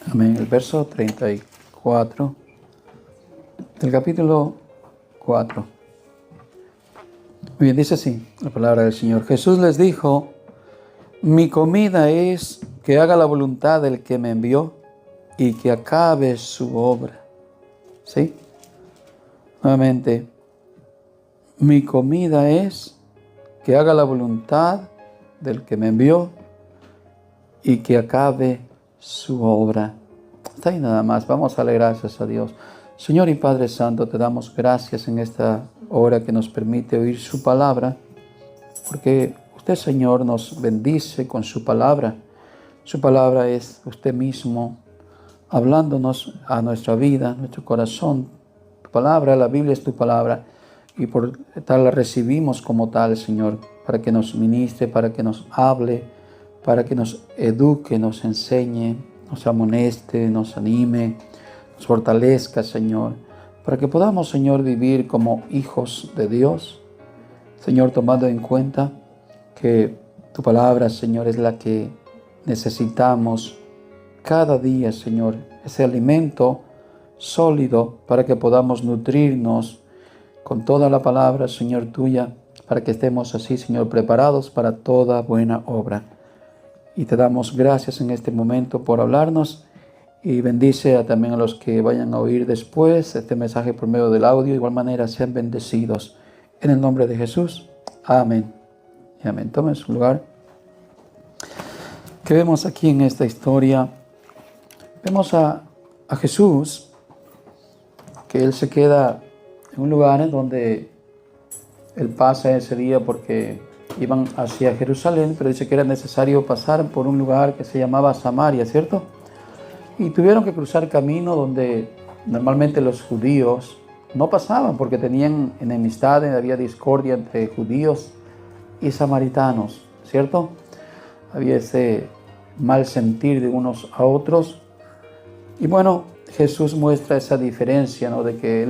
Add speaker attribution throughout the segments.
Speaker 1: Amén. El verso 34 del capítulo 4. Bien, dice así la palabra del Señor. Jesús les dijo: mi comida es que haga la voluntad del que me envió y que acabe su obra. ¿Sí? Nuevamente, mi comida es que haga la voluntad del que me envió y que acabe su obra. Hasta ahí nada más. Vamos a darle gracias a Dios. Señor y Padre Santo, te damos gracias en esta hora que nos permite oír su palabra, porque usted, Señor, nos bendice con su palabra. Su palabra es usted mismo hablándonos a nuestra vida, a nuestro corazón. Tu palabra, la Biblia es tu palabra, y por tal la recibimos como tal, Señor, para que nos ministre, para que nos hable, para que nos eduque, nos enseñe, nos amoneste, nos anime, nos fortalezca, Señor, para que podamos, Señor, vivir como hijos de Dios. Señor, tomando en cuenta que tu palabra, Señor, es la que necesitamos cada día, Señor, ese alimento sólido para que podamos nutrirnos con toda la palabra, Señor, tuya, para que estemos así, Señor, preparados para toda buena obra. Y te damos gracias en este momento por hablarnos, y bendice también a los que vayan a oír después este mensaje por medio del audio. De igual manera, sean bendecidos. En el nombre de Jesús. Amén. Y amén. Tomen su lugar. ¿Qué vemos aquí en esta historia? Vemos a Jesús, que Él se queda en un lugar en donde Él pasa ese día porque iban hacia Jerusalén, pero dice que era necesario pasar por un lugar que se llamaba Samaria, ¿cierto? Y tuvieron que cruzar camino donde normalmente los judíos no pasaban porque tenían enemistad, había discordia entre judíos y samaritanos, ¿cierto? Había ese mal sentir de unos a otros. Y bueno, Jesús muestra esa diferencia, ¿no? De que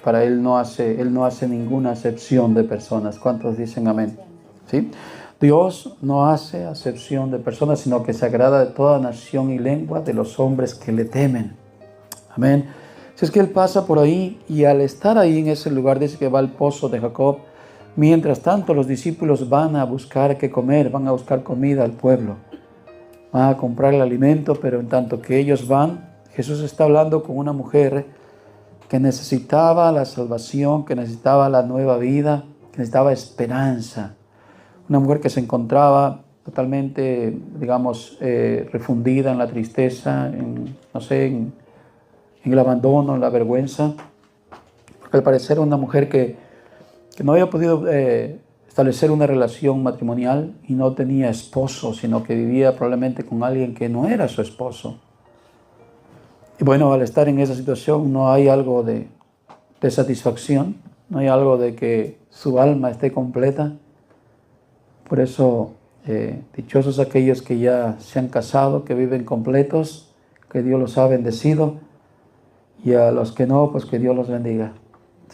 Speaker 1: para Él no hace ninguna acepción de personas. ¿Cuántos dicen amén? ¿Sí? Dios no hace acepción de personas, sino que se agrada de toda nación y lengua de los hombres que le temen. Amén. Si es que Él pasa por ahí, y al estar ahí en ese lugar, dice que va al pozo de Jacob. Mientras tanto, los discípulos van a buscar qué comer, van a buscar comida al pueblo. Van a comprar el alimento, pero en tanto que ellos van, Jesús está hablando con una mujer que necesitaba la salvación, que necesitaba la nueva vida, que necesitaba esperanza. Una mujer que se encontraba totalmente, digamos, refundida en la tristeza, en el abandono, en la vergüenza. Porque al parecer una mujer que no había podido establecer una relación matrimonial y no tenía esposo, sino que vivía probablemente con alguien que no era su esposo. Y bueno, al estar en esa situación no hay algo de satisfacción, no hay algo de que su alma esté completa. Por eso, dichosos aquellos que ya se han casado, que viven completos, que Dios los ha bendecido, y a los que no, pues que Dios los bendiga.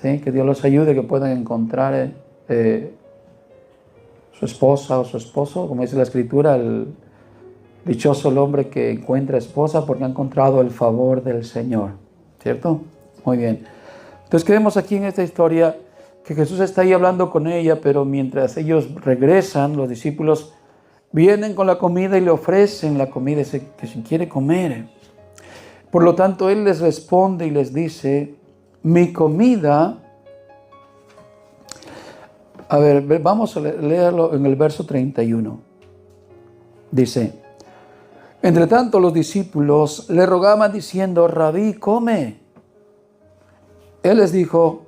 Speaker 1: ¿Sí? Que Dios los ayude, que puedan encontrar su esposa o su esposo, como dice la Escritura, dichoso el hombre que encuentra esposa porque ha encontrado el favor del Señor, ¿cierto? Muy bien. Entonces, ¿qué vemos aquí en esta historia? Que Jesús está ahí hablando con ella, pero mientras ellos regresan, los discípulos vienen con la comida y le ofrecen la comida, que si quiere comer. Por lo tanto, Él les responde y les dice: mi comida. A ver, vamos a leerlo en el verso 31. Dice: entre tanto los discípulos le rogaban diciendo: Rabí, come. Él les dijo: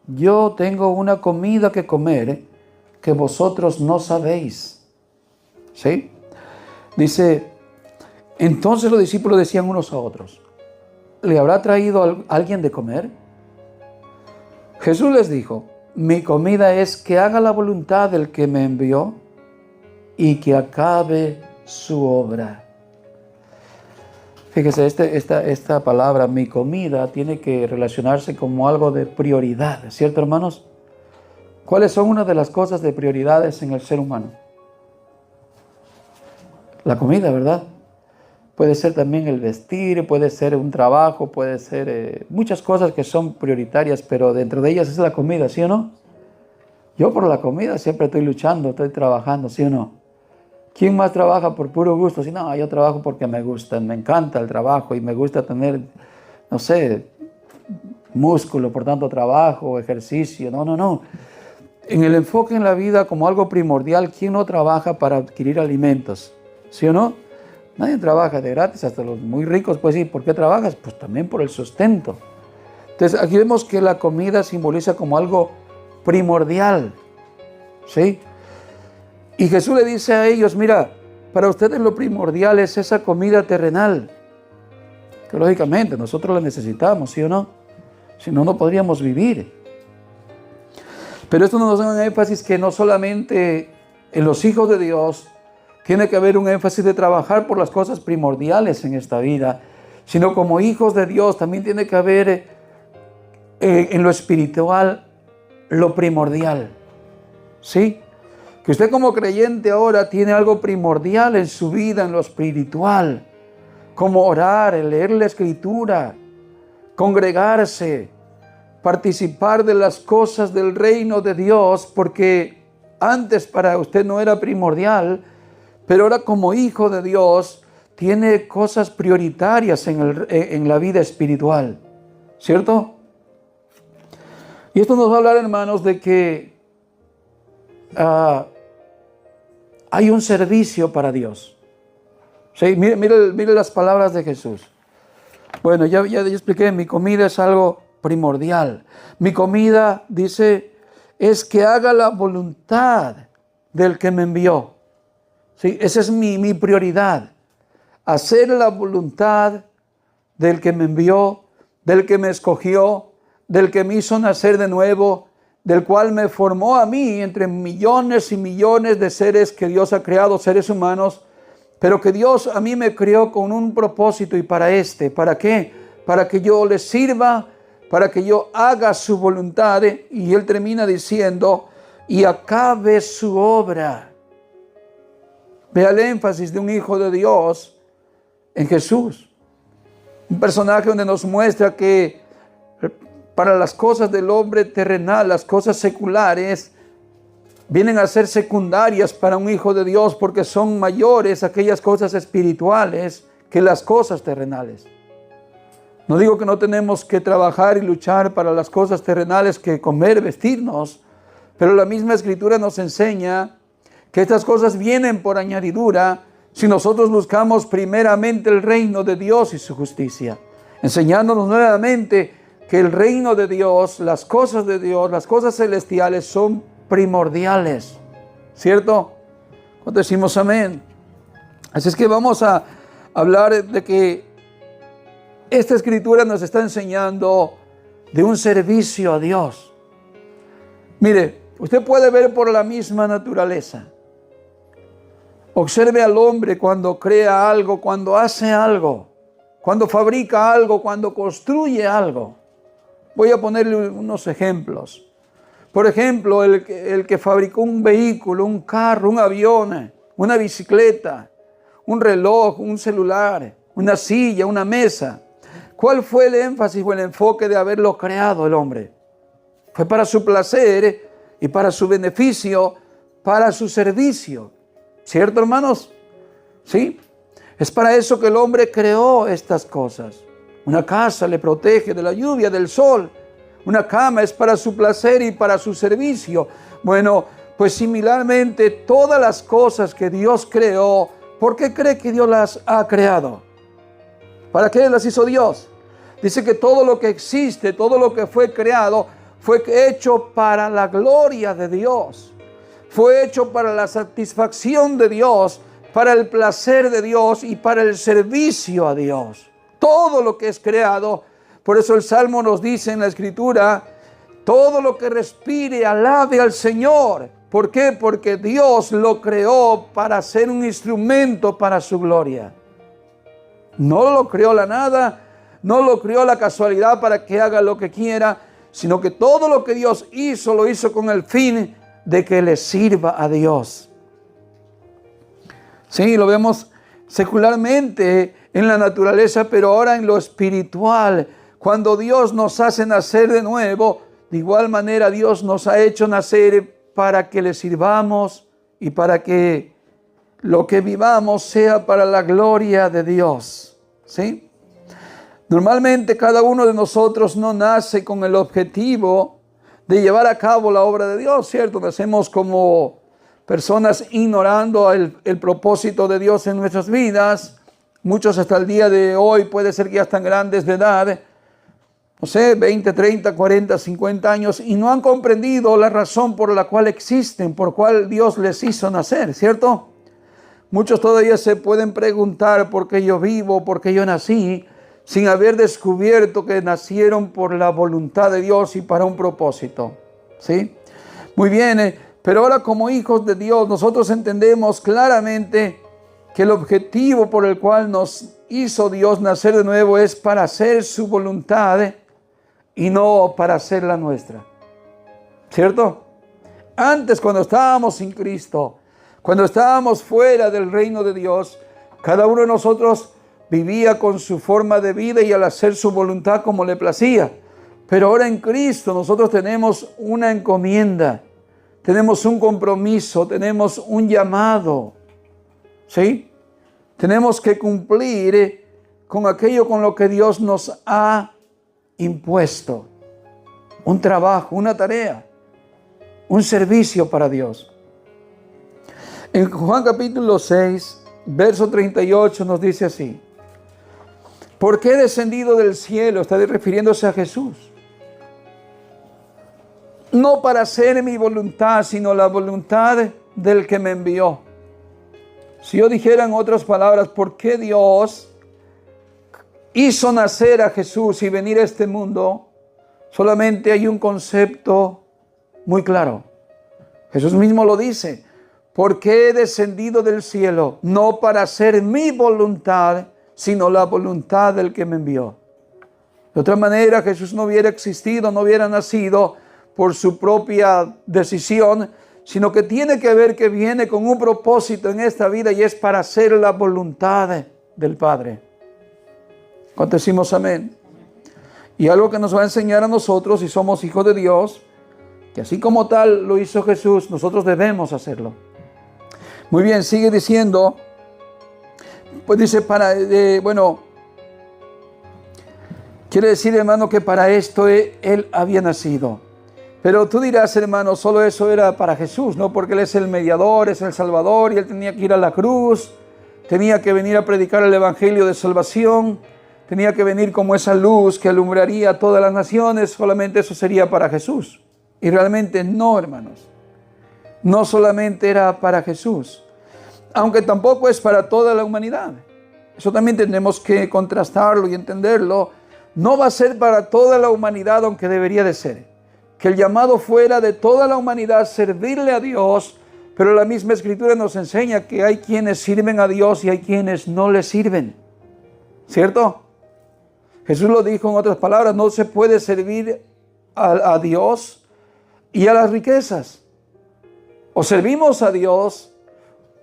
Speaker 1: yo tengo una comida que comer que vosotros no sabéis. ¿Sí? Dice: entonces los discípulos decían unos a otros: ¿le habrá traído alguien de comer? Jesús les dijo: mi comida es que haga la voluntad del que me envió y que acabe su obra. Fíjese, esta palabra, mi comida, tiene que relacionarse como algo de prioridad, ¿cierto, hermanos? ¿Cuáles son una de las cosas de prioridades en el ser humano? La comida, ¿verdad? puede ser también el vestir, puede ser un trabajo, puede ser muchas cosas que son prioritarias, pero dentro de ellas es la comida, ¿sí o no? Yo por la comida siempre estoy luchando, estoy trabajando, ¿sí o no? ¿Quién más trabaja por puro gusto? Si no, yo trabajo porque me gusta, me encanta el trabajo y me gusta tener, no sé, músculo, por tanto trabajo, ejercicio. No. En el enfoque en la vida como algo primordial, ¿quién no trabaja para adquirir alimentos? ¿Sí o no? Nadie trabaja de gratis, hasta los muy ricos, pues sí, ¿por qué trabajas? Pues también por el sustento. Entonces aquí vemos que la comida simboliza como algo primordial, ¿sí? Y Jesús le dice a ellos, mira, para ustedes lo primordial es esa comida terrenal, que lógicamente nosotros la necesitamos, ¿sí o no? Si no, no podríamos vivir. Pero esto nos da un énfasis que no solamente en los hijos de Dios tiene que haber un énfasis de trabajar por las cosas primordiales en esta vida, sino como hijos de Dios también tiene que haber en lo espiritual lo primordial, ¿sí? Que usted como creyente ahora tiene algo primordial en su vida, en lo espiritual, como orar, leer la Escritura, congregarse, participar de las cosas del reino de Dios, porque antes para usted no era primordial, pero ahora como hijo de Dios tiene cosas prioritarias en la vida espiritual, ¿cierto? Y esto nos va a hablar, hermanos, de que hay un servicio para Dios. ¿Sí? Mire las palabras de Jesús. Bueno, ya expliqué, mi comida es algo primordial. Mi comida, dice, es que haga la voluntad del que me envió. ¿Sí? Esa es mi prioridad. Hacer la voluntad del que me envió, del que me escogió, del que me hizo nacer de nuevo, del cual me formó a mí entre millones y millones de seres que Dios ha creado, seres humanos, pero que Dios a mí me creó con un propósito. Y ¿para qué? Para que yo le sirva, para que yo haga su voluntad. Y Él termina diciendo, y acabe su obra. Vea el énfasis de un hijo de Dios en Jesús. Un personaje donde nos muestra que para las cosas del hombre terrenal, las cosas seculares, vienen a ser secundarias para un hijo de Dios, porque son mayores aquellas cosas espirituales que las cosas terrenales. No digo que no tenemos que trabajar y luchar para las cosas terrenales, que comer, vestirnos, pero la misma Escritura nos enseña que estas cosas vienen por añadidura si nosotros buscamos primeramente el reino de Dios y su justicia, enseñándonos nuevamente que el reino de Dios, las cosas de Dios, las cosas celestiales son primordiales, ¿cierto? Cuando decimos amén. Así es que vamos a hablar de que esta Escritura nos está enseñando de un servicio a Dios. Mire, usted puede ver por la misma naturaleza. Observe al hombre cuando crea algo, cuando hace algo, cuando fabrica algo, cuando construye algo. Voy a ponerle unos ejemplos. Por ejemplo, el que fabricó un vehículo, un carro, un avión, una bicicleta, un reloj, un celular, una silla, una mesa. ¿Cuál fue el énfasis o el enfoque de haberlo creado el hombre? Fue para su placer y para su beneficio, para su servicio. ¿Cierto, hermanos? Sí. Es para eso que el hombre creó estas cosas. Una casa le protege de la lluvia, del sol. Una cama es para su placer y para su servicio. Bueno, pues similarmente todas las cosas que Dios creó, ¿por qué cree que Dios las ha creado? ¿Para qué las hizo Dios? Dice que todo lo que existe, todo lo que fue creado, fue hecho para la gloria de Dios. Fue hecho para la satisfacción de Dios, para el placer de Dios y para el servicio a Dios. Todo lo que es creado, por eso el Salmo nos dice en la Escritura, todo lo que respire, alabe al Señor. ¿Por qué? Porque Dios lo creó para ser un instrumento para su gloria. No lo creó la nada, no lo creó la casualidad para que haga lo que quiera, sino que todo lo que Dios hizo, lo hizo con el fin de que le sirva a Dios. Sí, lo vemos secularmente en la naturaleza, pero ahora en lo espiritual. Cuando Dios nos hace nacer de nuevo, de igual manera Dios nos ha hecho nacer para que le sirvamos y para que lo que vivamos sea para la gloria de Dios. ¿Sí? Normalmente cada uno de nosotros no nace con el objetivo de llevar a cabo la obra de Dios, ¿cierto? Nacemos como personas ignorando el propósito de Dios en nuestras vidas. Muchos hasta el día de hoy puede ser que ya están grandes de edad, no sé, 20, 30, 40, 50 años, y no han comprendido la razón por la cual existen, por cual Dios les hizo nacer, ¿cierto? Muchos todavía se pueden preguntar por qué yo vivo, por qué yo nací, sin haber descubierto que nacieron por la voluntad de Dios y para un propósito, ¿sí? Muy bien, pero ahora como hijos de Dios, nosotros entendemos claramente que el objetivo por el cual nos hizo Dios nacer de nuevo es para hacer su voluntad y no para hacer la nuestra, ¿cierto? Antes, cuando estábamos sin Cristo, cuando estábamos fuera del reino de Dios, cada uno de nosotros vivía con su forma de vida y al hacer su voluntad como le placía. Pero ahora en Cristo nosotros tenemos una encomienda, tenemos un compromiso, tenemos un llamado, ¿sí? Tenemos que cumplir con aquello con lo que Dios nos ha impuesto. Un trabajo, una tarea, un servicio para Dios. En Juan capítulo 6, verso 38 nos dice así: ¿por qué he descendido del cielo? Está refiriéndose a Jesús. No para hacer mi voluntad, sino la voluntad del que me envió. Si yo dijera en otras palabras, ¿por qué Dios hizo nacer a Jesús y venir a este mundo? Solamente hay un concepto muy claro. Jesús mismo lo dice: ¿por qué he descendido del cielo? No para hacer mi voluntad, sino la voluntad del que me envió. De otra manera, Jesús no hubiera existido, no hubiera nacido por su propia decisión, sino que tiene que ver que viene con un propósito en esta vida y es para hacer la voluntad del Padre. ¿Cuánto decimos amén? Y algo que nos va a enseñar a nosotros, si somos hijos de Dios, que así como tal lo hizo Jesús, nosotros debemos hacerlo. Muy bien, sigue diciendo, pues dice, quiere decir, hermano, que para esto Él había nacido. Pero tú dirás, hermano, solo eso era para Jesús, ¿no? Porque Él es el mediador, es el Salvador, y Él tenía que ir a la cruz, tenía que venir a predicar el evangelio de salvación, tenía que venir como esa luz que alumbraría a todas las naciones. Solamente eso sería para Jesús. Y realmente no, hermanos. No solamente era para Jesús, aunque tampoco es para toda la humanidad. Eso también tenemos que contrastarlo y entenderlo. No va a ser para toda la humanidad, aunque debería de ser. Que el llamado fuera de toda la humanidad servirle a Dios, pero la misma Escritura nos enseña que hay quienes sirven a Dios y hay quienes no le sirven, ¿cierto? Jesús lo dijo en otras palabras: no se puede servir a Dios y a las riquezas. O servimos a Dios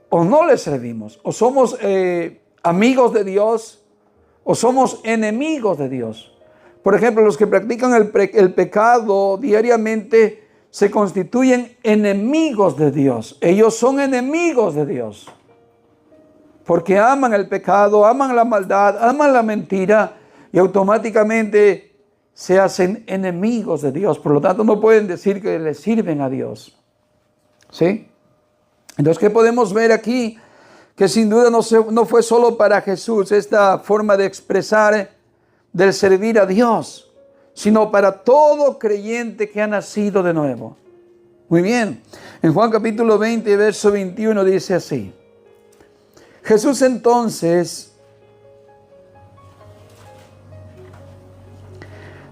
Speaker 1: o no le servimos. O somos amigos de Dios o somos enemigos de Dios. Por ejemplo, los que practican el pecado diariamente se constituyen enemigos de Dios. Ellos son enemigos de Dios. Porque aman el pecado, aman la maldad, aman la mentira y automáticamente se hacen enemigos de Dios. Por lo tanto, no pueden decir que le sirven a Dios. ¿Sí? Entonces, ¿qué podemos ver aquí? Que sin duda no fue solo para Jesús esta forma de expresar del servir a Dios, sino para todo creyente que ha nacido de nuevo. Muy bien, en Juan capítulo 20, verso 21 dice así: Jesús entonces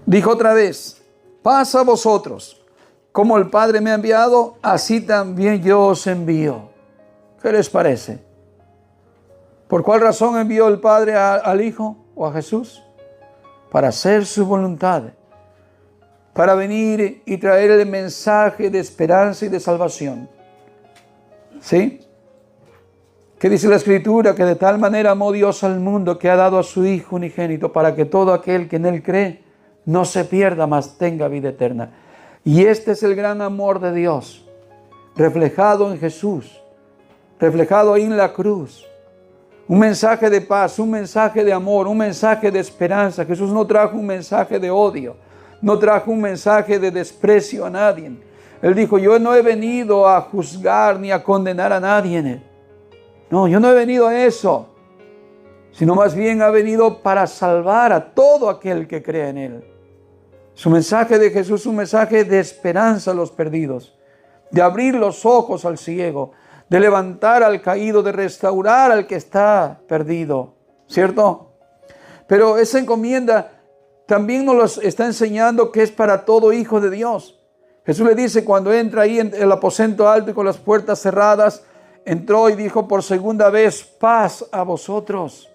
Speaker 1: dijo otra vez: paz a vosotros, como el Padre me ha enviado, así también yo os envío. ¿Qué les parece? ¿Por cuál razón envió el Padre al Hijo o a Jesús? Para hacer su voluntad, para venir y traer el mensaje de esperanza y de salvación. ¿Sí? ¿Qué dice la Escritura? Que de tal manera amó Dios al mundo que ha dado a su Hijo unigénito para que todo aquel que en Él cree no se pierda, mas tenga vida eterna. Y este es el gran amor de Dios, reflejado en Jesús, reflejado ahí en la cruz. Un mensaje de paz, un mensaje de amor, un mensaje de esperanza. Jesús no trajo un mensaje de odio, no trajo un mensaje de desprecio a nadie. Él dijo, yo no he venido a juzgar ni a condenar a nadie. No, yo no he venido a eso, sino más bien ha venido para salvar a todo aquel que cree en Él. Su mensaje de Jesús es un mensaje de esperanza a los perdidos, de abrir los ojos al ciego, de levantar al caído, de restaurar al que está perdido, ¿cierto? Pero esa encomienda también nos está enseñando que es para todo hijo de Dios. Jesús le dice cuando entra ahí en el aposento alto y con las puertas cerradas, entró y dijo por segunda vez, paz a vosotros.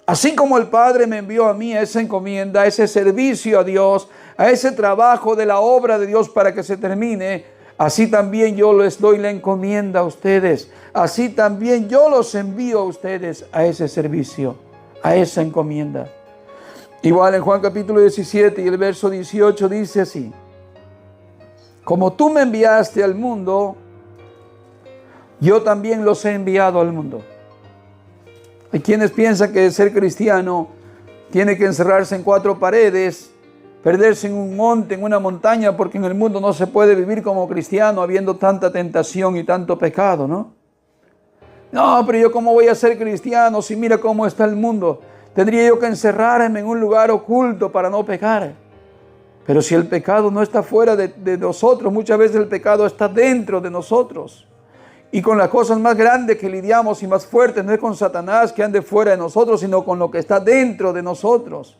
Speaker 1: Así como el Padre me envió a mí a esa encomienda, a ese servicio a Dios, a ese trabajo de la obra de Dios para que se termine, así también yo les doy la encomienda a ustedes. Así también yo los envío a ustedes a ese servicio, a esa encomienda. Igual en Juan capítulo 17 y el verso 18 dice así: como tú me enviaste al mundo, yo también los he enviado al mundo. Hay quienes piensan que ser cristiano tiene que encerrarse en 4 paredes, perderse en un monte, en una montaña, porque en el mundo no se puede vivir como cristiano habiendo tanta tentación y tanto pecado, ¿no? No, pero yo cómo voy a ser cristiano si mira cómo está el mundo. Tendría yo que encerrarme en un lugar oculto para no pecar. Pero si el pecado no está fuera de nosotros, muchas veces el pecado está dentro de nosotros. Y con las cosas más grandes que lidiamos y más fuertes, no es con Satanás que ande fuera de nosotros, sino con lo que está dentro de nosotros.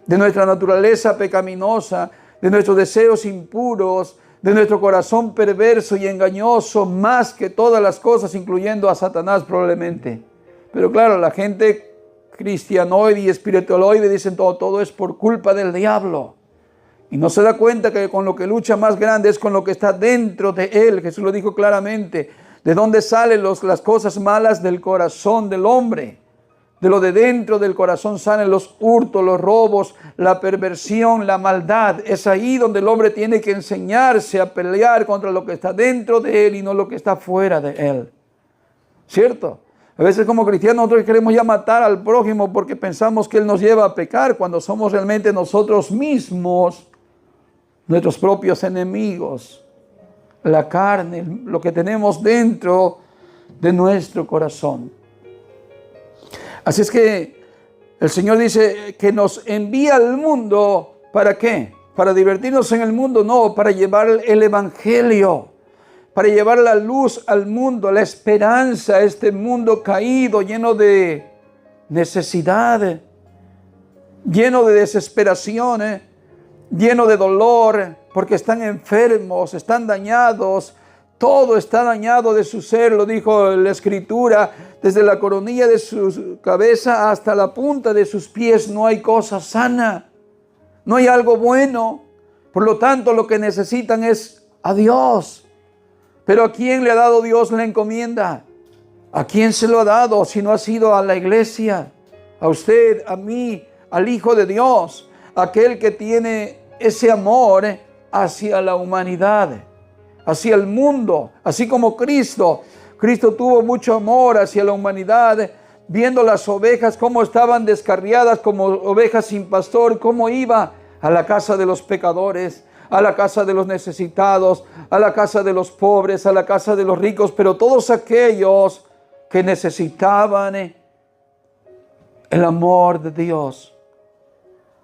Speaker 1: De nuestra naturaleza pecaminosa, de nuestros deseos impuros, de nuestro corazón perverso y engañoso, más que todas las cosas, incluyendo a Satanás probablemente. Pero claro, la gente cristianoide y espiritualoide dicen todo es por culpa del diablo. Y no se da cuenta que con lo que lucha más grande es con lo que está dentro de él. Jesús lo dijo claramente. ¿De dónde salen las cosas malas? Del corazón del hombre. De lo de dentro del corazón salen los hurtos, los robos, la perversión, la maldad. Es ahí donde el hombre tiene que enseñarse a pelear contra lo que está dentro de él y no lo que está fuera de él. ¿Cierto? A veces como cristianos nosotros queremos ya matar al prójimo porque pensamos que él nos lleva a pecar cuando somos realmente nosotros mismos nuestros propios enemigos, la carne, lo que tenemos dentro de nuestro corazón. Así es que el Señor dice que nos envía al mundo, ¿para qué? ¿Para divertirnos en el mundo? No, para llevar el Evangelio, para llevar la luz al mundo, la esperanza a este mundo caído, lleno de necesidad, lleno de desesperación, lleno de dolor, porque están enfermos, están dañados, todo está dañado de su ser, lo dijo la Escritura, desde la coronilla de su cabeza hasta la punta de sus pies no hay cosa sana, no hay algo bueno, por lo tanto lo que necesitan es a Dios. Pero ¿a quién le ha dado Dios la encomienda? ¿A quién se lo ha dado si no ha sido a la iglesia? A usted, a mí, al Hijo de Dios, aquel que tiene ese amor hacia la humanidad, hacia el mundo, así como Cristo. Cristo tuvo mucho amor hacia la humanidad, viendo las ovejas cómo estaban descarriadas como ovejas sin pastor, cómo iba a la casa de los pecadores, a la casa de los necesitados, a la casa de los pobres, a la casa de los ricos, pero todos aquellos que necesitaban el amor de Dios,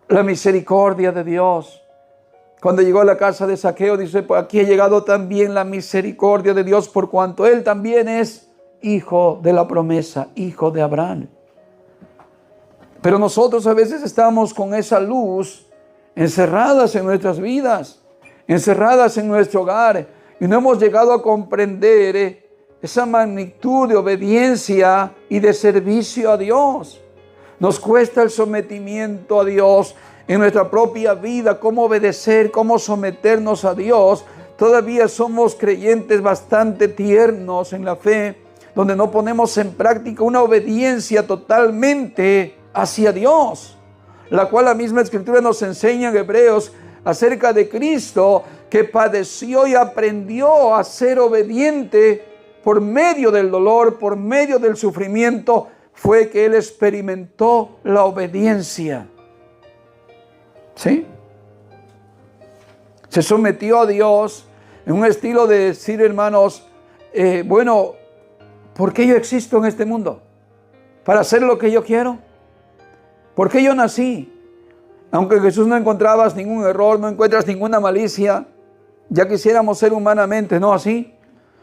Speaker 1: la misericordia de Dios. Cuando llegó a la casa de Zaqueo, dice, pues aquí ha llegado también la misericordia de Dios, por cuanto él también es hijo de la promesa, hijo de Abraham. Pero nosotros a veces estamos con esa luz encerradas en nuestras vidas, encerradas en nuestro hogar, y no hemos llegado a comprender esa magnitud de obediencia y de servicio a Dios. Nos cuesta el sometimiento a Dios en nuestra propia vida, cómo obedecer, cómo someternos a Dios. Todavía somos creyentes bastante tiernos en la fe. donde no ponemos en práctica una obediencia totalmente hacia Dios, la cual la misma Escritura nos enseña en Hebreos acerca de Cristo, que padeció y aprendió a ser obediente por medio del dolor, por medio del sufrimiento, fue que Él experimentó la obediencia. ¿Sí? Se sometió a Dios en un estilo de decir, hermanos, bueno, ¿por qué yo existo en este mundo? ¿Para hacer lo que yo quiero? ¿Por qué yo nací? Aunque en Jesús no encontrabas ningún error, no encuentras ninguna malicia, ya quisiéramos ser humanamente, ¿no así?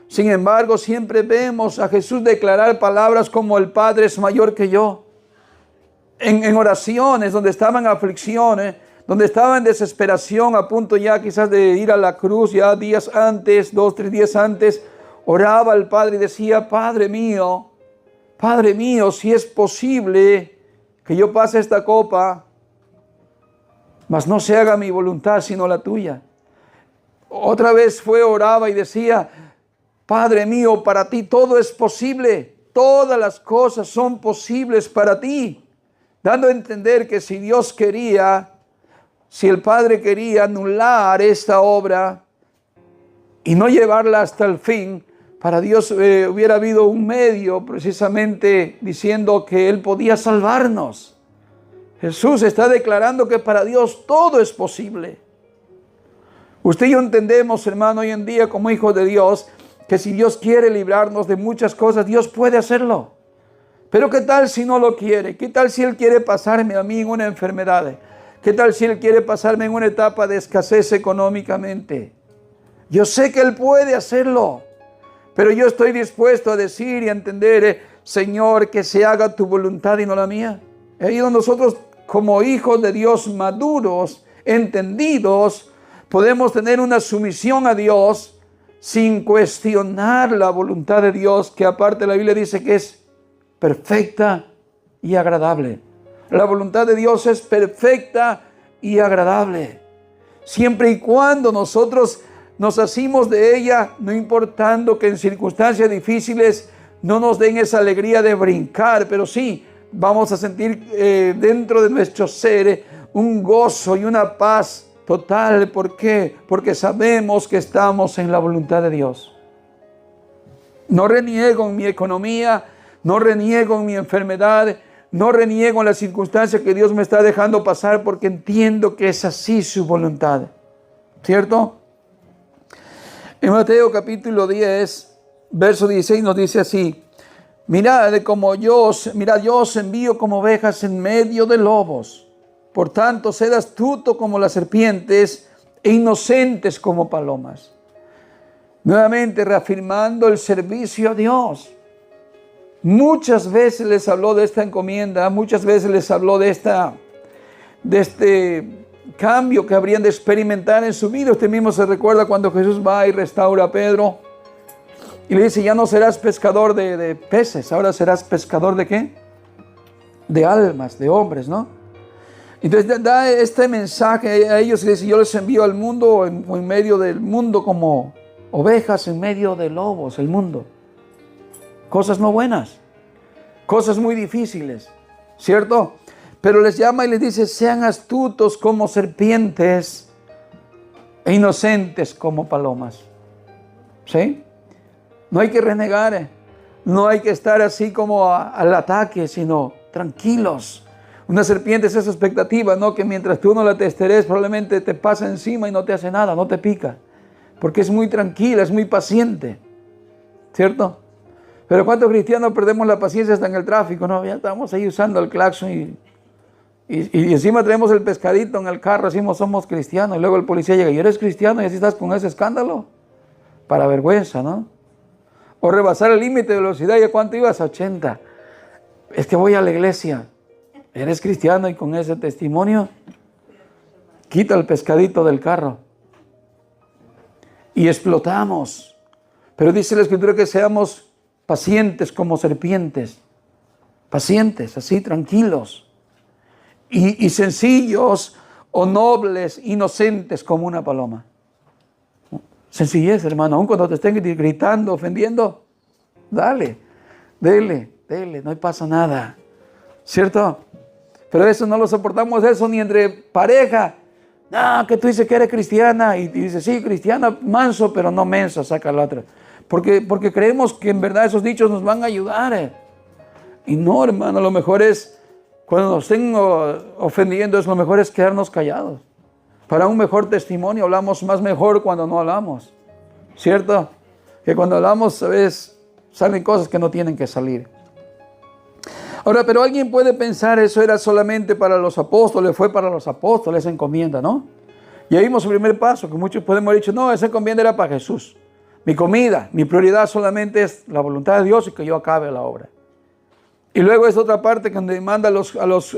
Speaker 1: Sin embargo, siempre vemos a Jesús declarar palabras como el Padre es mayor que yo. En oraciones donde estaba en aflicciones, donde estaba en desesperación, a punto ya quizás de ir a la cruz, ya días antes, 2, 3 días antes, oraba al Padre y decía, Padre mío, si es posible que yo pase esta copa, mas no se haga mi voluntad sino la tuya. Otra vez oraba y decía, Padre mío, para ti todo es posible, todas las cosas son posibles para ti, dando a entender que si Dios quería, si el Padre quería anular esta obra y no llevarla hasta el fin, para Dios hubiera habido un medio precisamente diciendo que Él podía salvarnos. Jesús está declarando que para Dios todo es posible. Usted y yo entendemos, hermano, hoy en día como hijos de Dios, que si Dios quiere librarnos de muchas cosas, Dios puede hacerlo. Pero ¿qué tal si no lo quiere? ¿Qué tal si Él quiere pasarme a mí en una enfermedad? ¿Qué tal si Él quiere pasarme en una etapa de escasez económicamente? Yo sé que Él puede hacerlo, pero yo estoy dispuesto a decir y a entender, Señor, que se haga tu voluntad y no la mía. Ahí donde nosotros como hijos de Dios maduros, entendidos, podemos tener una sumisión a Dios sin cuestionar la voluntad de Dios, que aparte la Biblia dice que es perfecta y agradable. La voluntad de Dios es perfecta y agradable. Siempre y cuando nosotros nos asimos de ella, no importando que en circunstancias difíciles no nos den esa alegría de brincar, pero sí vamos a sentir dentro de nuestro ser un gozo y una paz total. ¿Por qué? Porque sabemos que estamos en la voluntad de Dios. No reniego en mi economía, no reniego en mi enfermedad, no reniego en las circunstancias que Dios me está dejando pasar, porque entiendo que es así su voluntad. ¿Cierto? En Mateo capítulo 10, verso 16 nos dice así: mirad, yo os envío como ovejas en medio de lobos. Por tanto, sed astuto como las serpientes e inocentes como palomas. Nuevamente reafirmando el servicio a Dios. Muchas veces les habló de esta encomienda, muchas veces les habló de este cambio que habrían de experimentar en su vida. Usted mismo se recuerda cuando Jesús va y restaura a Pedro y le dice: ya no serás pescador de peces, ahora serás pescador ¿de qué? De almas, de hombres, ¿no? Entonces da este mensaje a ellos y dice: yo les envío al mundo en medio del mundo como ovejas en medio de lobos, el mundo. Cosas no buenas, cosas muy difíciles, ¿cierto? Pero les llama y les dice: sean astutos como serpientes e inocentes como palomas. ¿Sí? No hay que renegar, no hay que estar así como al ataque, sino tranquilos. Una serpiente es esa expectativa, ¿no? Que mientras tú no la testeres, probablemente te pasa encima y no te hace nada, no te pica. Porque es muy tranquila, es muy paciente, ¿cierto? Pero ¿cuántos cristianos perdemos la paciencia hasta en el tráfico? No, ya estamos ahí usando el claxon y encima traemos el pescadito en el carro, decimos somos cristianos, y luego el policía llega: ¿y eres cristiano? Y así estás con ese escándalo. Para vergüenza, ¿no? O rebasar el límite de velocidad. ¿Y a cuánto ibas? A 80. Es que voy a la iglesia. ¿Eres cristiano? Y con ese testimonio, quita el pescadito del carro. Y explotamos. Pero dice la Escritura que seamos pacientes como serpientes. Pacientes, así, tranquilos. Y sencillos o nobles, inocentes como una paloma. Sencillez, hermano. Aun cuando te estén gritando, ofendiendo, dale. dele, no pasa nada, ¿cierto? Pero eso no lo soportamos, eso ni entre pareja. No, que tú dices que eres cristiana y dices, sí, cristiana, manso, pero no menso, saca la otra. Porque creemos que en verdad esos dichos nos van a ayudar. Y no, hermano, lo mejor es, cuando nos estén ofendiendo, lo mejor es quedarnos callados. Para un mejor testimonio hablamos más mejor cuando no hablamos, ¿cierto? Que cuando hablamos, a veces, salen cosas que no tienen que salir. Ahora, pero alguien puede pensar, eso era solamente para los apóstoles, fue para los apóstoles esa encomienda, ¿no? Y ahí vimos el primer paso, que muchos podemos haber dicho, no, esa encomienda era para Jesús. Mi comida, mi prioridad solamente es la voluntad de Dios y que yo acabe la obra. Y luego es otra parte que donde manda a los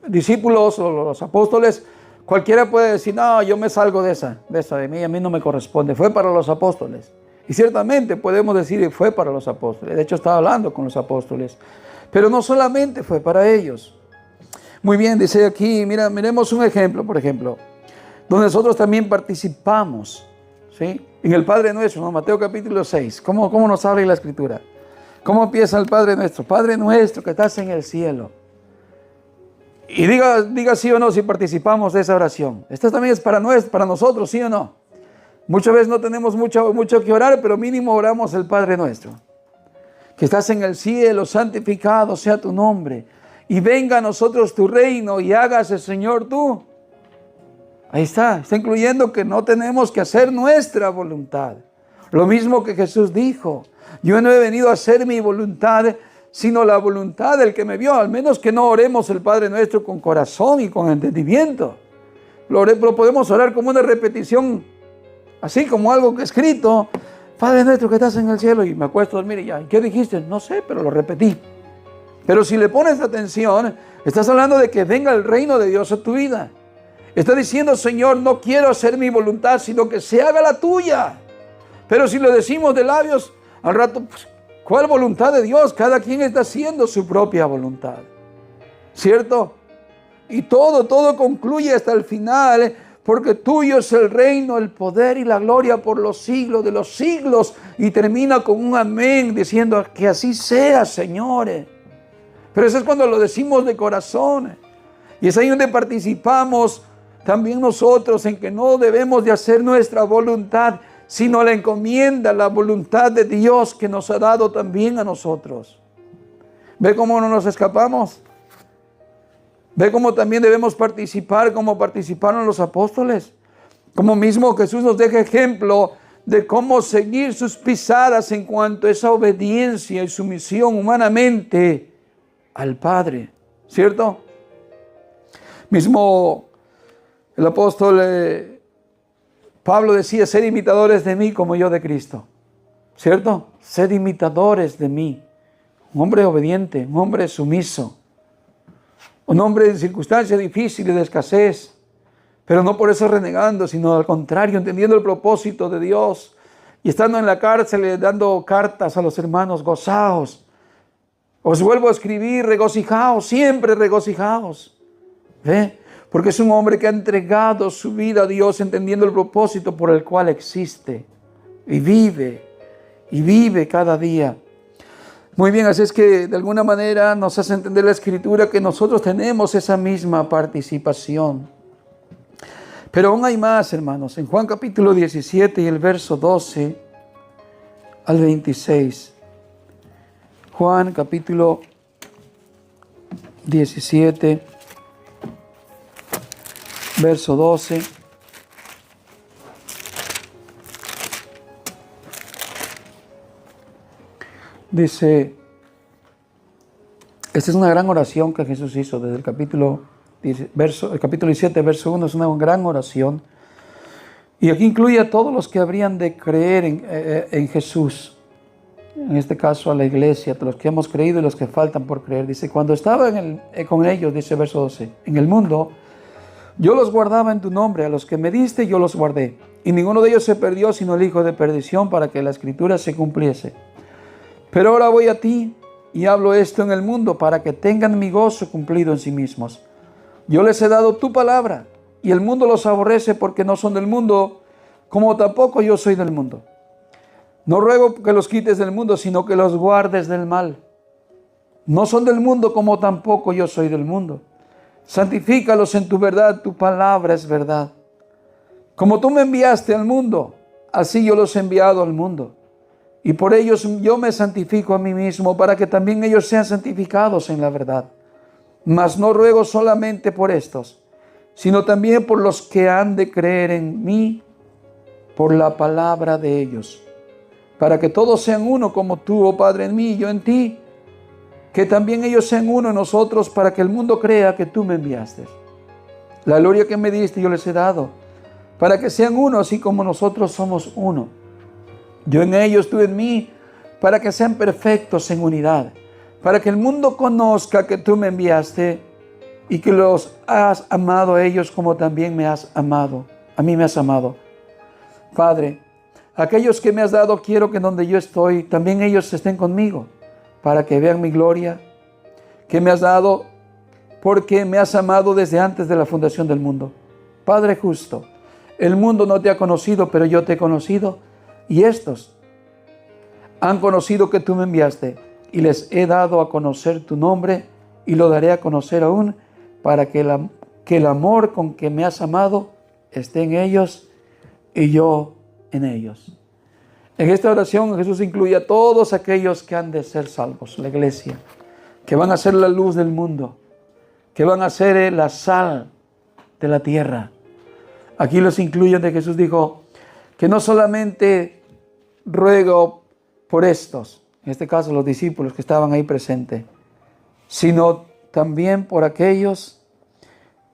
Speaker 1: discípulos o los apóstoles, cualquiera puede decir, no, yo me salgo de esa de mí, a mí no me corresponde, fue para los apóstoles. Y ciertamente podemos decir que fue para los apóstoles, de hecho estaba hablando con los apóstoles, pero no solamente fue para ellos. Muy bien, dice aquí, mira, miremos un ejemplo, por ejemplo, donde nosotros también participamos, ¿sí? En el Padre Nuestro, ¿no? Mateo capítulo 6, ¿cómo nos habla en la Escritura? ¿Cómo empieza el Padre Nuestro? Padre nuestro que estás en el cielo. Y diga sí o no si participamos de esa oración. Esta también es para nosotros, ¿sí o no? Muchas veces no tenemos mucho que orar, pero mínimo oramos el Padre Nuestro. Que estás en el cielo, santificado sea tu nombre. Y venga a nosotros tu reino y hágase, Señor, tú. Ahí está incluyendo que no tenemos que hacer nuestra voluntad. Lo mismo que Jesús dijo. Yo no he venido a hacer mi voluntad, sino la voluntad del que me vio. Al menos que no oremos el Padre Nuestro con corazón y con entendimiento. Lo podemos orar como una repetición, así como algo escrito. Padre Nuestro que estás en el cielo, y me acuesto a dormir y ya. ¿Qué dijiste? No sé, pero lo repetí. Pero si le pones atención, estás hablando de que venga el reino de Dios a tu vida. Está diciendo, Señor, no quiero hacer mi voluntad, sino que se haga la tuya. Pero si lo decimos de labios, al rato, pues, ¿cuál voluntad de Dios? Cada quien está haciendo su propia voluntad, ¿cierto? Y todo concluye hasta el final, porque tuyo es el reino, el poder y la gloria por los siglos de los siglos. Y termina con un amén, diciendo que así sea, señores. Pero eso es cuando lo decimos de corazón. Y es ahí donde participamos también nosotros en que no debemos de hacer nuestra voluntad, sino la encomienda, la voluntad de Dios que nos ha dado también a nosotros. ¿Ve cómo no nos escapamos? ¿Ve cómo también debemos participar como participaron los apóstoles? Como mismo Jesús nos deja ejemplo de cómo seguir sus pisadas en cuanto a esa obediencia y sumisión humanamente al Padre, ¿cierto? Mismo el apóstol Pablo decía, sed imitadores de mí como yo de Cristo, ¿cierto? Sed imitadores de mí. Un hombre obediente, un hombre sumiso, un hombre en circunstancias difíciles de escasez, pero no por eso renegando, sino al contrario, entendiendo el propósito de Dios y estando en la cárcel dando cartas a los hermanos, gozaos. Os vuelvo a escribir, regocijaos, siempre regocijaos. ¿Ve? Porque es un hombre que ha entregado su vida a Dios, entendiendo el propósito por el cual existe y vive cada día. Muy bien, así es que de alguna manera nos hace entender la Escritura que nosotros tenemos esa misma participación. Pero aún hay más, hermanos. En Juan capítulo 17 y el verso 12 al 26. Juan capítulo 17, verso 12. Dice, esta es una gran oración que Jesús hizo desde el capítulo 17, verso 1, es una gran oración. Y aquí incluye a todos los que habrían de creer en Jesús. En este caso a la iglesia, a los que hemos creído y los que faltan por creer. Dice, cuando estaba con ellos, dice verso 12, en el mundo, yo los guardaba en tu nombre, a los que me diste yo los guardé. Y ninguno de ellos se perdió, sino el hijo de perdición, para que la Escritura se cumpliese. Pero ahora voy a ti y hablo esto en el mundo, para que tengan mi gozo cumplido en sí mismos. Yo les he dado tu palabra, y el mundo los aborrece porque no son del mundo, como tampoco yo soy del mundo. No ruego que los quites del mundo, sino que los guardes del mal. No son del mundo, como tampoco yo soy del mundo. Santifícalos en tu verdad, tu palabra es verdad. Como tú me enviaste al mundo, así yo los he enviado al mundo. Y por ellos yo me santifico a mí mismo, para que también ellos sean santificados en la verdad. Mas no ruego solamente por estos, sino también por los que han de creer en mí, por la palabra de ellos, para que todos sean uno, como tú, oh Padre, en mí y yo en ti, que también ellos sean uno en nosotros, para que el mundo crea que tú me enviaste. La gloria que me diste yo les he dado, para que sean uno, así como nosotros somos uno. Yo en ellos, tú en mí, para que sean perfectos en unidad, para que el mundo conozca que tú me enviaste y que los has amado a ellos como también me has amado. A mí me has amado. Padre, aquellos que me has dado, quiero que donde yo estoy, también ellos estén conmigo, para que vean mi gloria, que me has dado, porque me has amado desde antes de la fundación del mundo. Padre justo, el mundo no te ha conocido, pero yo te he conocido, y estos han conocido que tú me enviaste, y les he dado a conocer tu nombre, y lo daré a conocer aún, para que el amor con que me has amado esté en ellos, y yo en ellos. En esta oración Jesús incluye a todos aquellos que han de ser salvos, la iglesia, que van a ser la luz del mundo, que van a ser la sal de la tierra. Aquí los incluye donde Jesús dijo que no solamente ruego por estos, en este caso los discípulos que estaban ahí presentes, sino también por aquellos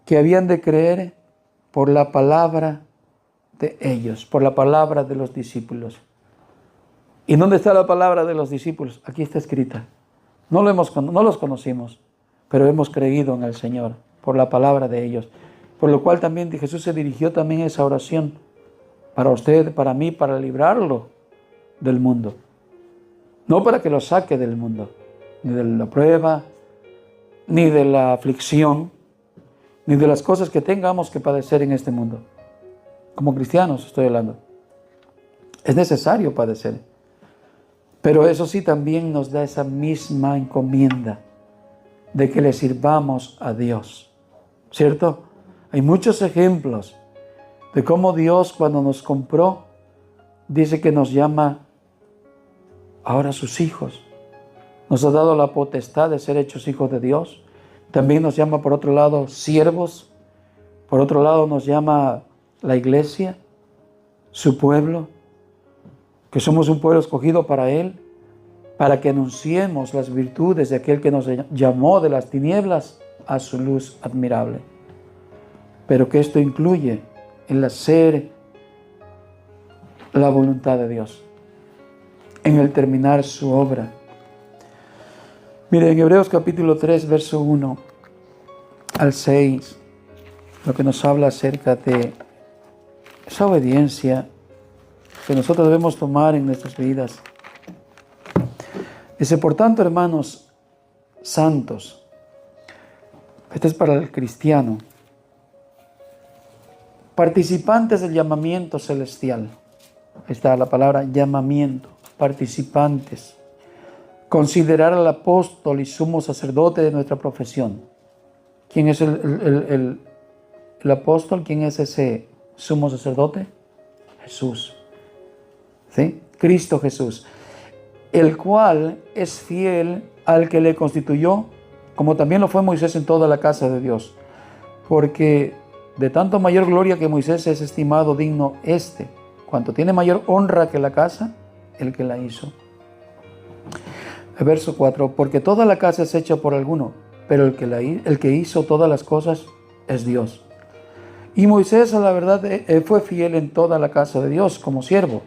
Speaker 1: que habían de creer por la palabra de ellos, por la palabra de los discípulos. ¿Y dónde está la palabra de los discípulos? Aquí está escrita. No los conocimos, pero hemos creído en el Señor por la palabra de ellos. Por lo cual también Jesús se dirigió también a esa oración para usted, para mí, para librarlo del mundo. No para que lo saque del mundo, ni de la prueba, ni de la aflicción, ni de las cosas que tengamos que padecer en este mundo. Como cristianos estoy hablando. Es necesario padecer. Pero eso sí también nos da esa misma encomienda de que le sirvamos a Dios. ¿Cierto? Hay muchos ejemplos de cómo Dios, cuando nos compró, dice que nos llama ahora sus hijos. Nos ha dado la potestad de ser hechos hijos de Dios. También nos llama, por otro lado, siervos. Por otro lado, nos llama la iglesia, su pueblo, que somos un pueblo escogido para Él, para que anunciemos las virtudes de aquel que nos llamó de las tinieblas a su luz admirable. Pero que esto incluye el hacer la voluntad de Dios, en el terminar su obra. Mire, en Hebreos capítulo 3, verso 1 al 6, lo que nos habla acerca de esa obediencia que nosotros debemos tomar en nuestras vidas. Dice, por tanto, hermanos santos, este es para el cristiano, participantes del llamamiento celestial. Ahí está la palabra llamamiento, participantes. Considerar al apóstol y sumo sacerdote de nuestra profesión. ¿Quién es el apóstol? ¿Quién es ese sumo sacerdote? Jesús. ¿Sí? Cristo Jesús. El cual es fiel al que le constituyó, como también lo fue Moisés en toda la casa de Dios. Porque de tanto mayor gloria que Moisés es estimado digno cuanto tiene mayor honra que la casa, el que la hizo. El verso 4, porque toda la casa es hecha por alguno, pero el que hizo todas las cosas es Dios. Y Moisés, a la verdad, fue fiel en toda la casa de Dios como siervo,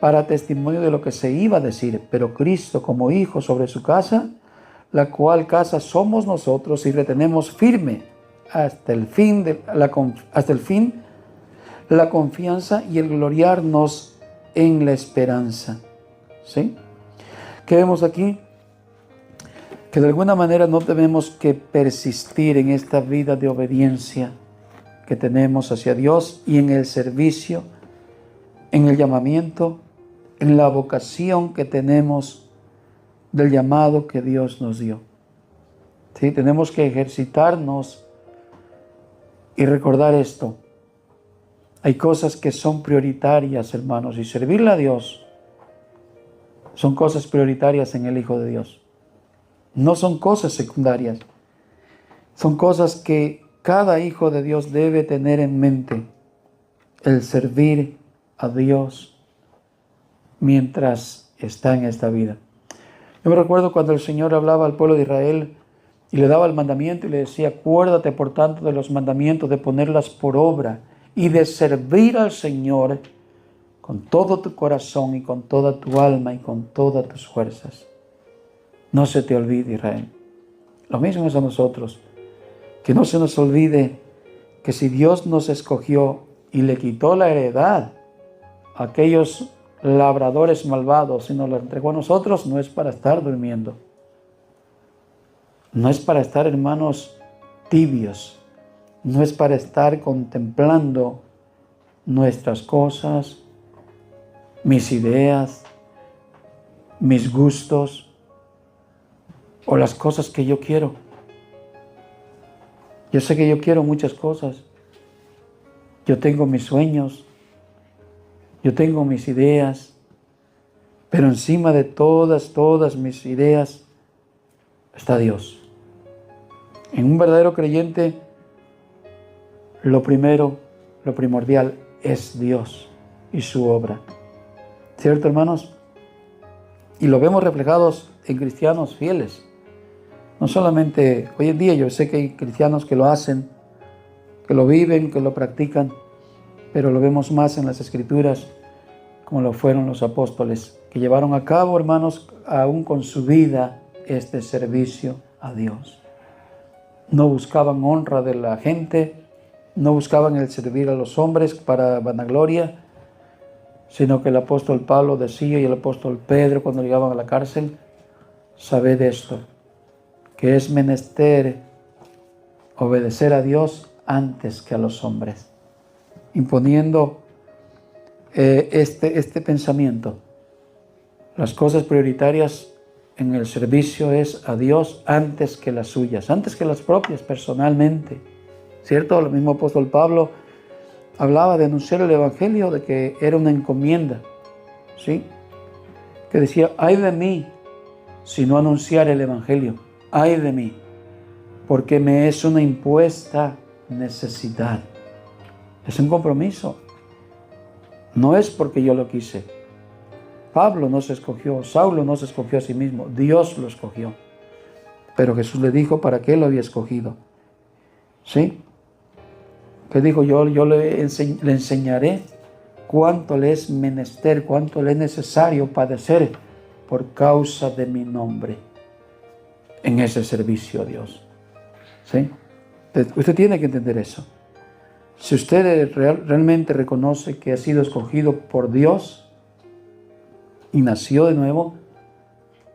Speaker 1: para testimonio de lo que se iba a decir, pero Cristo como hijo sobre su casa, la cual casa somos nosotros y retenemos firme hasta el fin la confianza y el gloriarnos en la esperanza. ¿Sí? ¿Qué vemos aquí? Que de alguna manera no tenemos que persistir en esta vida de obediencia que tenemos hacia Dios y en el servicio, en el llamamiento en la vocación que tenemos del llamado que Dios nos dio. ¿Sí? Tenemos que ejercitarnos y recordar esto. Hay cosas que son prioritarias, hermanos, y servirle a Dios son cosas prioritarias en el Hijo de Dios. No son cosas secundarias. Son cosas que cada hijo de Dios debe tener en mente. El servir a Dios mientras está en esta vida. Yo me recuerdo cuando el Señor hablaba al pueblo de Israel y le daba el mandamiento y le decía: acuérdate por tanto de los mandamientos, de ponerlas por obra y de servir al Señor con todo tu corazón y con toda tu alma y con todas tus fuerzas. No se te olvide, Israel. Lo mismo es a nosotros. Que no se nos olvide que si Dios nos escogió y le quitó la heredad a aquellos labradores malvados y nos la entregó a nosotros, no es para estar durmiendo. No es para estar, hermanos, tibios. No es para estar contemplando nuestras cosas, mis ideas, mis gustos o las cosas que yo quiero. Yo sé que yo quiero muchas cosas. Yo tengo mis sueños. Yo tengo mis ideas. Pero encima de todas mis ideas está Dios. En un verdadero creyente, lo primordial es Dios y su obra. ¿Cierto, hermanos? Y lo vemos reflejados en cristianos fieles. No solamente hoy en día, yo sé que hay cristianos que lo hacen, que lo viven, que lo practican, pero lo vemos más en las Escrituras, como lo fueron los apóstoles, que llevaron a cabo, hermanos, aún con su vida, este servicio a Dios. No buscaban honra de la gente, no buscaban el servir a los hombres para vanagloria, sino que el apóstol Pablo decía, y el apóstol Pedro cuando llegaban a la cárcel: sabed esto, que es menester obedecer a Dios antes que a los hombres, imponiendo este pensamiento. Las cosas prioritarias en el servicio es a Dios antes que las suyas, antes que las propias personalmente, ¿cierto? El mismo apóstol Pablo hablaba de anunciar el evangelio, de que era una encomienda, ¿sí? Que decía: ay de mí si no anunciar el evangelio, ay de mí, porque me es una impuesta necesidad. Es un compromiso. No es porque yo lo quise. Pablo no se escogió, Saulo no se escogió a sí mismo, Dios lo escogió. Pero Jesús le dijo para qué lo había escogido. ¿Sí? Que dijo: yo le enseñaré cuánto le es menester, cuánto le es necesario padecer por causa de mi nombre en ese servicio a Dios. ¿Sí? Usted tiene que entender eso. Si usted realmente reconoce que ha sido escogido por Dios y nació de nuevo,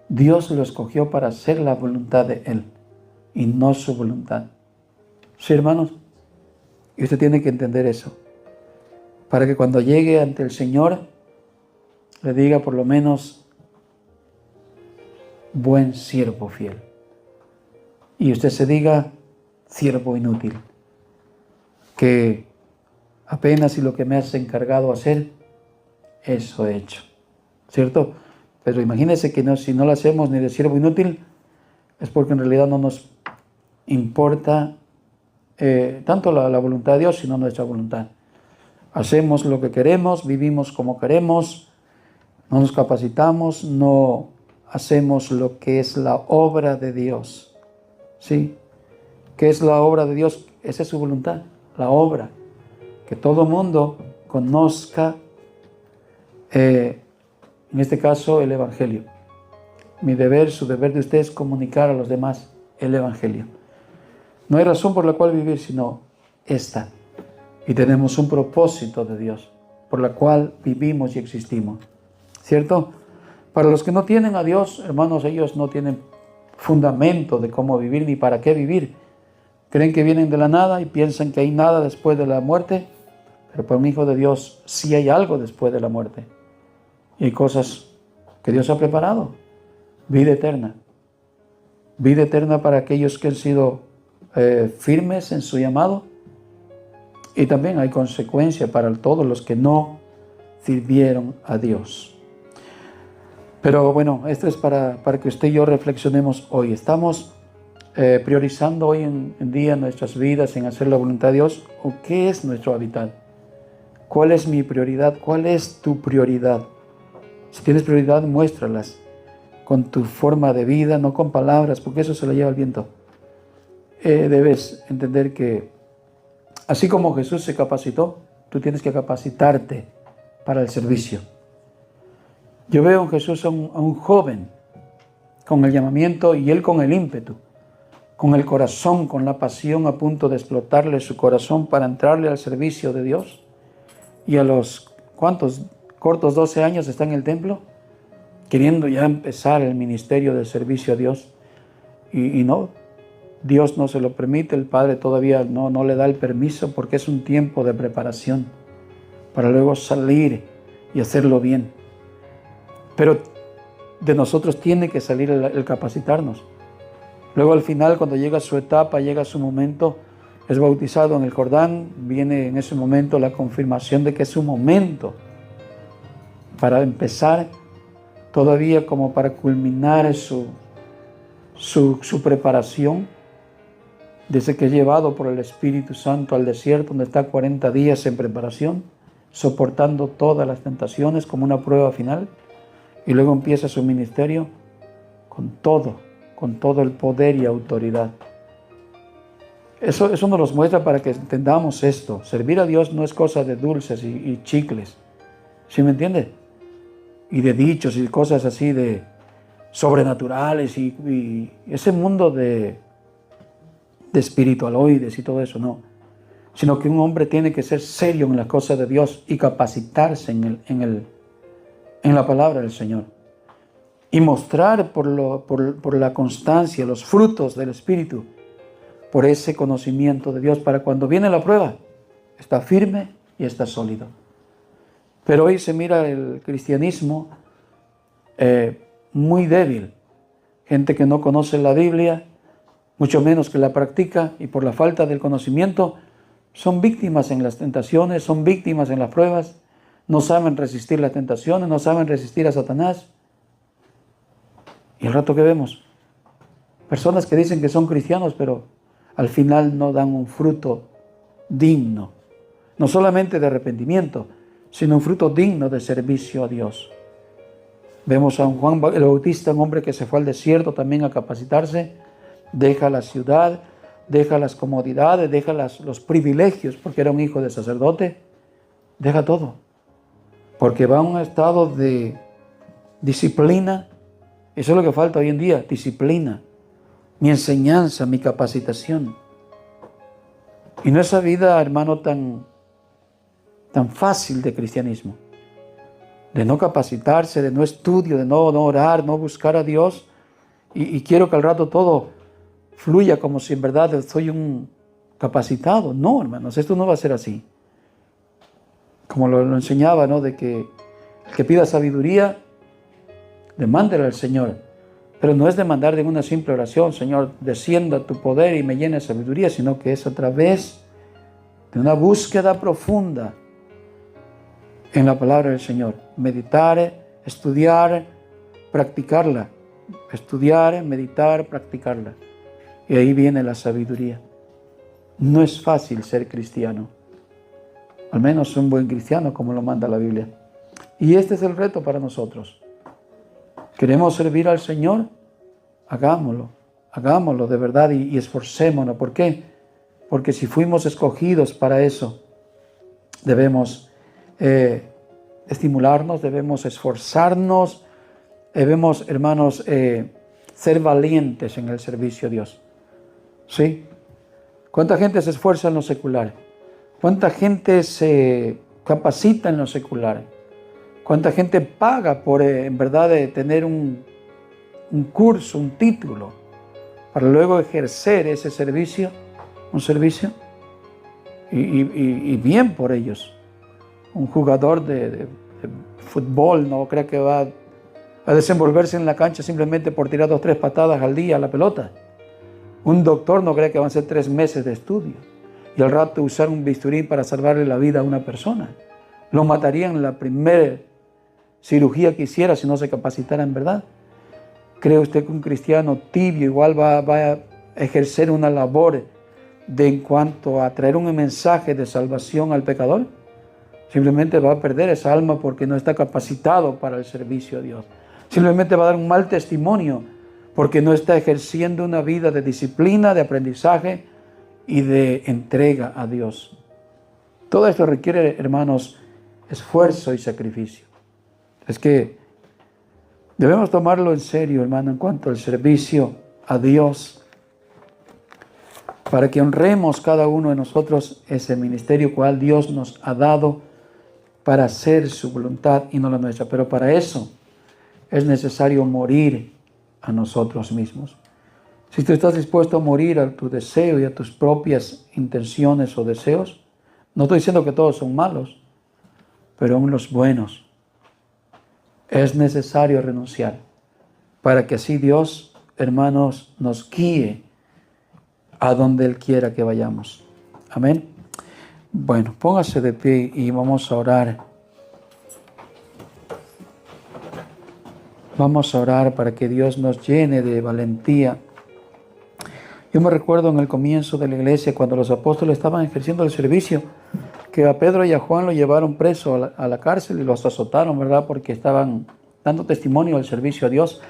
Speaker 1: Dios lo escogió para hacer la voluntad de Él y no su voluntad. ¿Sí, hermanos? Y usted tiene que entender eso, para que cuando llegue ante el Señor le diga por lo menos: buen siervo fiel. Y usted se diga: siervo inútil, que apenas si lo que me has encargado hacer, eso he hecho. ¿Cierto? Pero imagínese que si no lo hacemos ni de siervo inútil, es porque en realidad no nos importa tanto la voluntad de Dios, sino nuestra voluntad. Hacemos lo que queremos, vivimos como queremos, no nos capacitamos, no hacemos lo que es la obra de Dios. ¿Sí? ¿Qué es la obra de Dios? Esa es su voluntad, la obra. Que todo mundo conozca, en este caso, el Evangelio. Mi deber, su deber de usted es comunicar a los demás el Evangelio. No hay razón por la cual vivir sino esta. Y tenemos un propósito de Dios por la cual vivimos y existimos. ¿Cierto? Para los que no tienen a Dios, hermanos, ellos no tienen fundamento de cómo vivir ni para qué vivir. Creen que vienen de la nada y piensan que hay nada después de la muerte. Pero para un hijo de Dios sí hay algo después de la muerte. Y hay cosas que Dios ha preparado. Vida eterna. Vida eterna para aquellos que han sido firmes en su llamado. Y también hay consecuencia para todos los que no sirvieron a Dios. Pero bueno, esto es para que usted y yo reflexionemos hoy. Estamos priorizando hoy en día nuestras vidas en hacer la voluntad de Dios. ¿O qué es nuestro hábitat? ¿Cuál es mi prioridad? ¿Cuál es tu prioridad? Si tienes prioridad, muéstralas con tu forma de vida, no con palabras, porque eso se lo lleva el viento. Debes entender que así como Jesús se capacitó, tú tienes que capacitarte para el servicio. Yo veo en Jesús a un joven con el llamamiento y él con el ímpetu, con el corazón, con la pasión a punto de explotarle su corazón para entrarle al servicio de Dios. Y a los, ¿cuántos? Cortos 12 años está en el templo, queriendo ya empezar el ministerio del servicio a Dios. Y no, Dios no se lo permite, el Padre todavía no le da el permiso porque es un tiempo de preparación para luego salir y hacerlo bien. Pero de nosotros tiene que salir el capacitarnos. Luego al final, cuando llega su etapa, llega su momento, es bautizado en el Jordán, viene en ese momento la confirmación de que es su momento para empezar todavía como para culminar su preparación, desde que es llevado por el Espíritu Santo al desierto, donde está 40 días en preparación, soportando todas las tentaciones como una prueba final, y luego empieza su ministerio con todo el poder y autoridad. Eso nos los muestra para que entendamos esto. Servir a Dios no es cosa de dulces y chicles, ¿sí me entiende? Y de dichos y cosas así de sobrenaturales y ese mundo de espiritualoides y todo eso, no. Sino que un hombre tiene que ser serio en las cosas de Dios y capacitarse en la palabra del Señor. Y mostrar por la constancia, los frutos del Espíritu, por ese conocimiento de Dios, para cuando viene la prueba, está firme y está sólido. Pero hoy se mira el cristianismo muy débil. Gente que no conoce la Biblia, mucho menos que la practica, y por la falta del conocimiento son víctimas en las tentaciones, son víctimas en las pruebas, no saben resistir las tentaciones, no saben resistir a Satanás. Y al rato que vemos, personas que dicen que son cristianos, pero al final no dan un fruto digno, no solamente de arrepentimiento, sino un fruto digno de servicio a Dios. Vemos a un Juan el Bautista, un hombre que se fue al desierto también a capacitarse, deja la ciudad, deja las comodidades, deja los privilegios, porque era un hijo de sacerdote, deja todo, porque va a un estado de disciplina. Eso es lo que falta hoy en día, disciplina, mi enseñanza, mi capacitación. Y no esa vida, hermano, tan fácil de cristianismo, de no capacitarse, de no estudio, de no orar, no buscar a Dios, y quiero que al rato todo fluya como si en verdad soy un capacitado. No, hermanos, esto no va a ser así. Como lo enseñaba, ¿no? De que el que pida sabiduría, demándela al Señor. Pero no es demandar de una simple oración, Señor, descienda tu poder y me llene de sabiduría, sino que es a través de una búsqueda profunda en la palabra del Señor. Meditar, estudiar, practicarla. Estudiar, meditar, practicarla. Y ahí viene la sabiduría. No es fácil ser cristiano. Al menos un buen cristiano, como lo manda la Biblia. Y este es el reto para nosotros. ¿Queremos servir al Señor? Hagámoslo de verdad y esforcémonos. ¿Por qué? Porque si fuimos escogidos para eso, debemos estimularnos, debemos esforzarnos, debemos, hermanos, ser valientes en el servicio a Dios. ¿Sí? ¿Cuánta gente se esfuerza en lo secular? ¿Cuánta gente se capacita en lo secular? ¿Cuánta gente paga por, en verdad, tener un curso, un título, para luego ejercer ese servicio, un servicio? Y bien por ellos. Un jugador de fútbol, no crea que va a desenvolverse en la cancha simplemente por tirar 2 o 3 patadas al día a la pelota. Un doctor no cree que van a ser 3 meses de estudio y al rato usar un bisturí para salvarle la vida a una persona. Lo matarían en la primera cirugía que hiciera si no se capacitara en verdad. ¿Cree usted que un cristiano tibio igual va a ejercer una labor en cuanto a traer un mensaje de salvación al pecador? Simplemente va a perder esa alma porque no está capacitado para el servicio a Dios. Simplemente va a dar un mal testimonio porque no está ejerciendo una vida de disciplina, de aprendizaje y de entrega a Dios. Todo esto requiere, hermanos, esfuerzo y sacrificio. Es que debemos tomarlo en serio, hermano, en cuanto al servicio a Dios, para que honremos cada uno de nosotros ese ministerio cual Dios nos ha dado para hacer su voluntad y no la nuestra. Pero para eso es necesario morir a nosotros mismos. Si tú estás dispuesto a morir a tu deseo y a tus propias intenciones o deseos, no estoy diciendo que todos son malos, pero aún los buenos, es necesario renunciar para que así Dios, hermanos, nos guíe a donde Él quiera que vayamos. Amén. Bueno, póngase de pie y vamos a orar. Vamos a orar para que Dios nos llene de valentía. Yo me recuerdo en el comienzo de la iglesia, cuando los apóstoles estaban ejerciendo el servicio, que a Pedro y a Juan lo llevaron preso a la cárcel y los azotaron, ¿verdad? Porque estaban dando testimonio del servicio a Dios.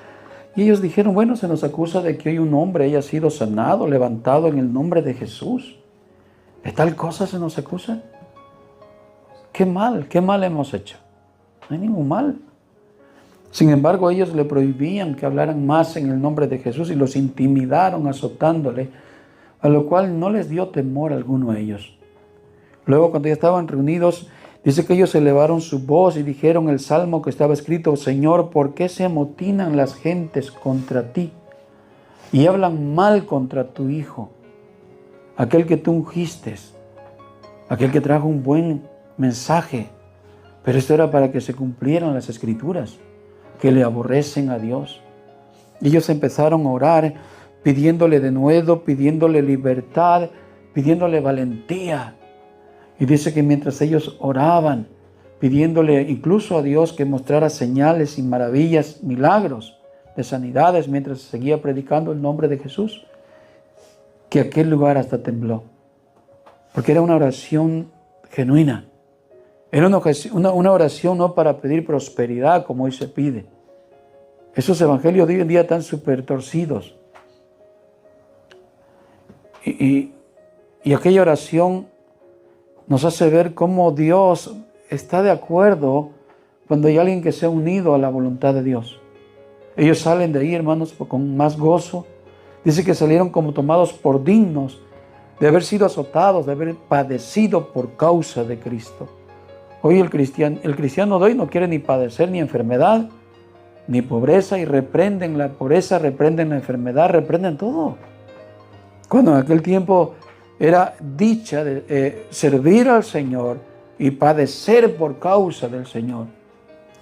Speaker 1: Y ellos dijeron, bueno, se nos acusa de que hoy un hombre haya sido sanado, levantado en el nombre de Jesús. ¿De tal cosa se nos acusa? qué mal hemos hecho. No hay ningún mal. Sin embargo, ellos le prohibían que hablaran más en el nombre de Jesús y los intimidaron azotándole, a lo cual no les dio temor alguno a ellos. Luego, cuando ya estaban reunidos, dice que ellos elevaron su voz y dijeron el salmo que estaba escrito: Señor, ¿por qué se amotinan las gentes contra ti y hablan mal contra tu Hijo, aquel que tú ungiste, aquel que trajo un buen mensaje? Pero esto era para que se cumplieran las Escrituras, que le aborrecen a Dios. Y ellos empezaron a orar, pidiéndole denuedo, pidiéndole libertad, pidiéndole valentía. Y dice que mientras ellos oraban, pidiéndole incluso a Dios que mostrara señales y maravillas, milagros de sanidades, mientras seguía predicando el nombre de Jesús, que aquel lugar hasta tembló. Porque era una oración genuina. Era una oración no para pedir prosperidad como hoy se pide. Esos evangelios de hoy en día están súper torcidos. Y aquella oración nos hace ver cómo Dios está de acuerdo cuando hay alguien que se ha unido a la voluntad de Dios. Ellos salen de ahí, hermanos, con más gozo. Dice que salieron como tomados por dignos de haber sido azotados, de haber padecido por causa de Cristo. Hoy el cristiano de hoy no quiere ni padecer ni enfermedad, ni pobreza, y reprenden la pobreza, reprenden la enfermedad, reprenden todo. Cuando en aquel tiempo era dicha de servir al Señor y padecer por causa del Señor.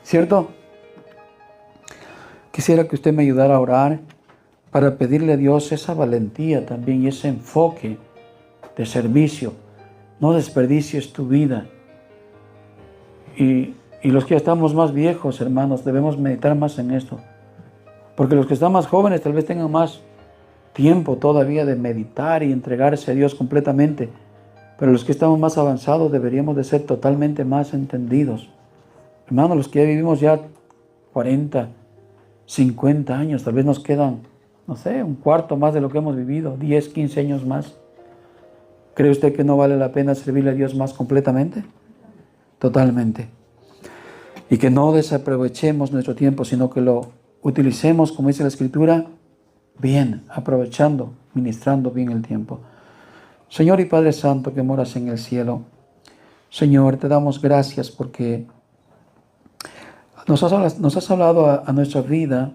Speaker 1: ¿Cierto? Quisiera que usted me ayudara a orar para pedirle a Dios esa valentía también y ese enfoque de servicio. No desperdicies tu vida. Y los que ya estamos más viejos, hermanos, debemos meditar más en esto. Porque los que están más jóvenes tal vez tengan más tiempo todavía de meditar y entregarse a Dios completamente. Pero los que estamos más avanzados deberíamos de ser totalmente más entendidos. Hermanos, los que ya vivimos ya 40, 50 años, tal vez nos quedan, no sé, un cuarto más de lo que hemos vivido, 10, 15 años más. ¿Cree usted que no vale la pena servirle a Dios más completamente? Totalmente. Y que no desaprovechemos nuestro tiempo, sino que lo utilicemos, como dice la Escritura, bien, aprovechando, ministrando bien el tiempo. Señor y Padre Santo que moras en el cielo, Señor, te damos gracias porque nos has hablado a nuestra vida